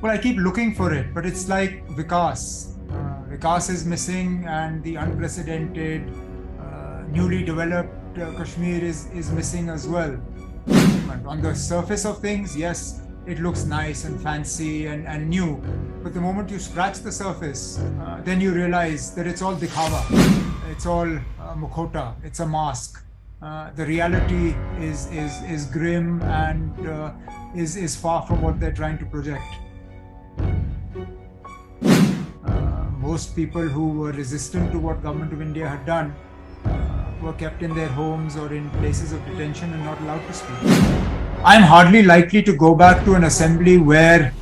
Well, I keep looking for it, but it's like Vikas. Vikas is missing, and the unprecedented, newly developed Kashmir is missing as well. But on the surface of things, yes, it looks nice and fancy and new. But the moment you scratch the surface, then you realize that it's all dikhawa. It's all mukhota. It's a mask. The reality is grim and is far from what they're trying to project. Most people who were resistant to what government of India had done were kept in their homes or in places of detention and not allowed to speak. I'm hardly likely to go back to an assembly where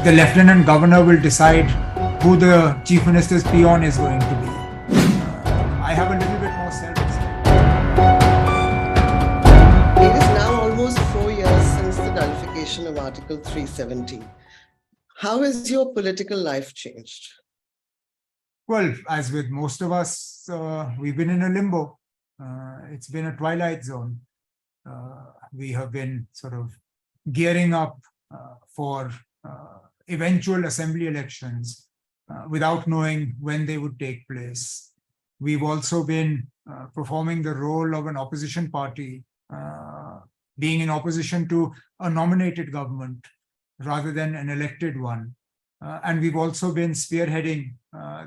the lieutenant governor will decide who the chief minister's peon is going to be. I have a little bit more self-respect. It is now almost 4 years since the nullification of Article 370. How has your political life changed? Well, as with most of us, we've been in a limbo. It's been a twilight zone. We have been sort of gearing up for eventual assembly elections without knowing when they would take place. We've also been performing the role of an opposition party, being in opposition to a nominated government rather than an elected one. And we've also been spearheading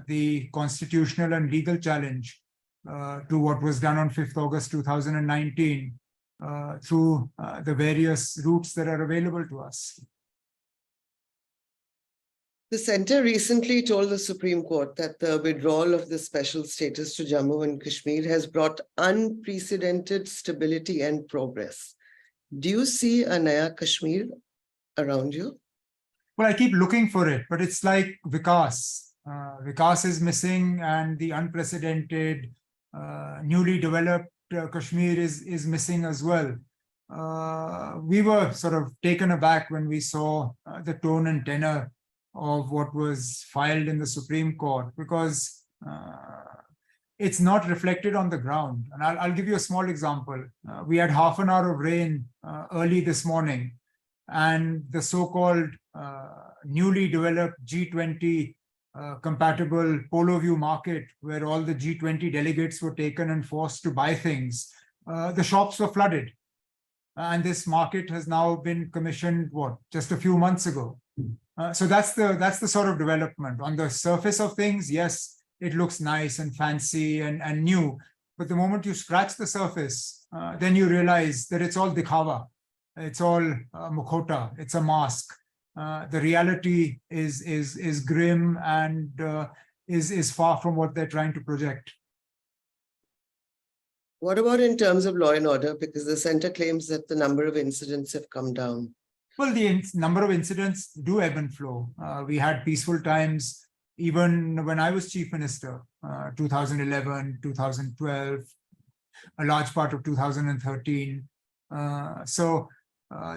the constitutional and legal challenge to what was done on 5th August 2019 through the various routes that are available to us. The centre recently told the Supreme Court that the withdrawal of the special status to Jammu and Kashmir has brought unprecedented stability and progress. Do you see a Naya Kashmir around you? Well, I keep looking for it, but it's like Vikas. Vikas is missing, and the unprecedented, newly developed Kashmir is missing as well. We were sort of taken aback when we saw the tone and tenor of what was filed in the Supreme Court, because it's not reflected on the ground. And I'll give you a small example. We had half an hour of rain early this morning, and the so-called newly developed G20 compatible Polo View market, where all the G20 delegates were taken and forced to buy things, the shops were flooded. And this market has now been commissioned, just a few months ago. So that's the sort of development. On the surface of things, yes, it looks nice and fancy and new. But the moment you scratch the surface, then you realize that it's all dikhawa. It's all mukhota. It's a mask. The reality is grim and is far from what they're trying to project. What about in terms of law and order? Because the centre claims that the number of incidents have come down. Well, the number of incidents do ebb and flow. We had peaceful times even when I was chief minister, 2011, 2012, a large part of 2013.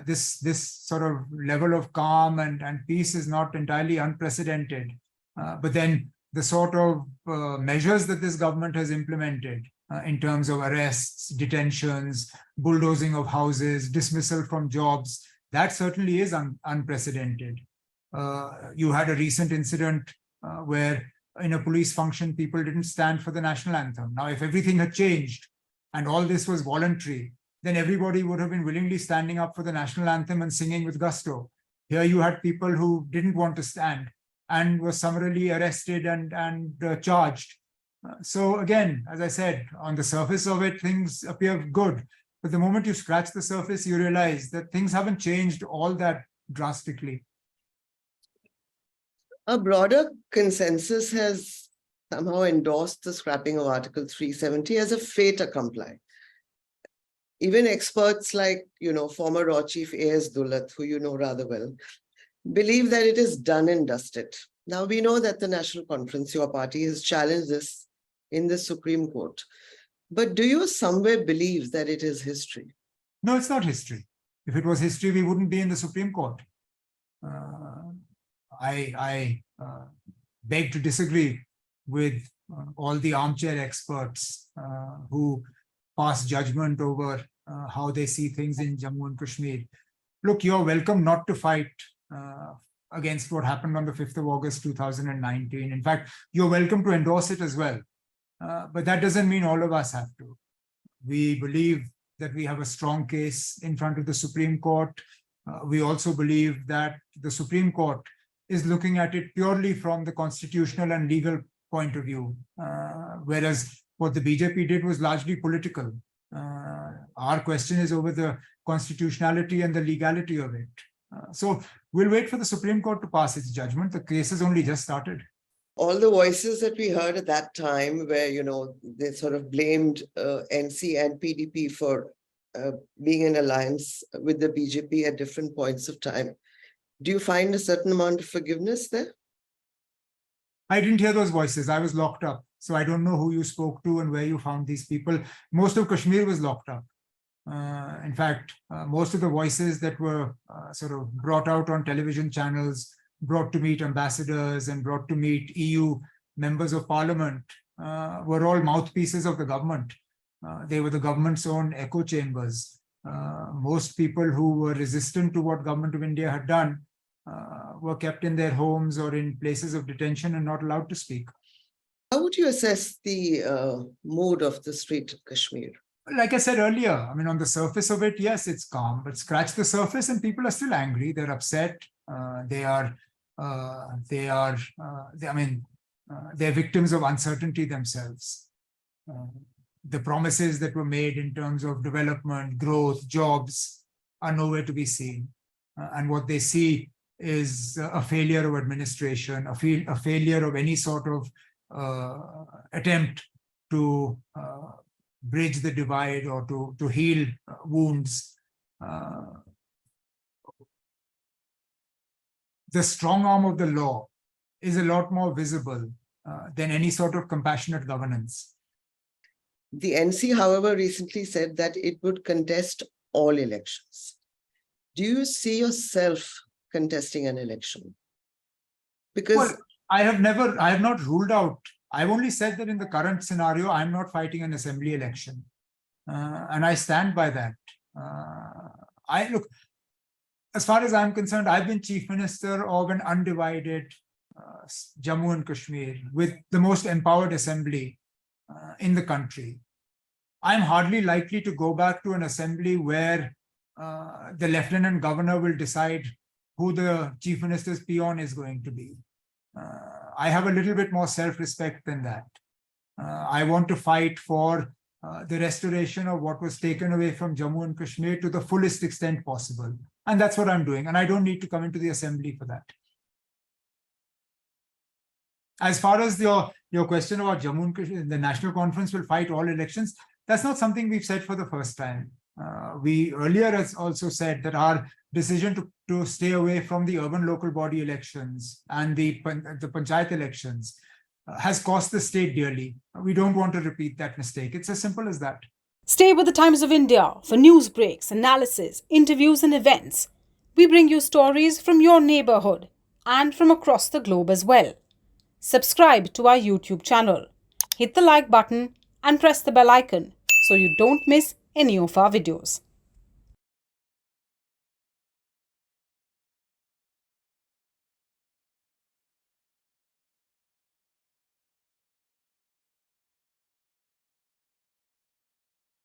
This sort of level of calm and peace is not entirely unprecedented. But then the sort of measures that this government has implemented in terms of arrests, detentions, bulldozing of houses, dismissal from jobs, that certainly is unprecedented. You had a recent incident where in a police function, people didn't stand for the national anthem. Now, if everything had changed and all this was voluntary, then everybody would have been willingly standing up for the national anthem and singing with gusto. Here you had people who didn't want to stand and were summarily arrested and charged. So again, as I said, on the surface of it, things appear good. But the moment you scratch the surface, you realize that things haven't changed all that drastically. A broader consensus has somehow endorsed the scrapping of Article 370 as a fait accompli. Even experts like, former Raw Chief A.S. Dulat, who you know rather well, believe that it is done and dusted. Now, we know that the National Conference, your party, has challenged this in the Supreme Court. But do you somewhere believe that it is history? No, it's not history. If it was history, we wouldn't be in the Supreme Court. I beg to disagree with all the armchair experts who pass judgment over how they see things in Jammu and Kashmir. Look, you're welcome not to fight against what happened on the 5th of August 2019. In fact, you're welcome to endorse it as well. But that doesn't mean all of us have to. We believe that we have a strong case in front of the Supreme Court. We also believe that the Supreme Court is looking at it purely from the constitutional and legal point of view, whereas what the BJP did was largely political. Our question is over the constitutionality and the legality of it. So we'll wait for the Supreme Court to pass its judgment. The case has only just started. All the voices that we heard at that time where, they sort of blamed NC and PDP for being in alliance with the BJP at different points of time. Do you find a certain amount of forgiveness there? I didn't hear those voices. I was locked up. So I don't know who you spoke to and where you found these people. Most of Kashmir was locked up. In fact, most of the voices that were sort of brought out on television channels, brought to meet ambassadors and brought to meet EU members of parliament were all mouthpieces of the government. They were the government's own echo chambers. Most people who were resistant to what government of India had done were kept in their homes or in places of detention and not allowed to speak. How would you assess the mood of the street of Kashmir? Like I said earlier, I mean, on the surface of it, yes, it's calm, but scratch the surface and people are still angry. They're upset. They're victims of uncertainty themselves. The promises that were made in terms of development, growth, jobs are nowhere to be seen. And what they see is a failure of administration, a failure of any sort of attempt to bridge the divide or to heal wounds. The strong arm of the law is a lot more visible than any sort of compassionate governance. The NC, however, recently said that it would contest all elections. Do you see yourself contesting an election? Because well, I have not ruled out. I've only said that in the current scenario, I'm not fighting an assembly election. And I stand by that. Look, as far as I'm concerned, I've been chief minister of an undivided Jammu and Kashmir with the most empowered assembly in the country. I'm hardly likely to go back to an assembly where the lieutenant governor will decide who the chief minister's peon is going to be. I have a little bit more self-respect than that. I want to fight for the restoration of what was taken away from Jammu and Kashmir to the fullest extent possible. And that's what I'm doing. And I don't need to come into the assembly for that. As far as your question about Jammu and Kashmir, the National Conference will fight all elections, that's not something we've said for the first time. We earlier has also said that our decision to stay away from the urban local body elections and the panchayat elections has cost the state dearly. We don't want to repeat that mistake. It's as simple as that. Stay with the Times of India for news breaks, analysis, interviews and events. We bring you stories from your neighborhood and from across the globe as well. Subscribe to our YouTube channel. Hit the like button and press the bell icon so you don't miss any of our videos.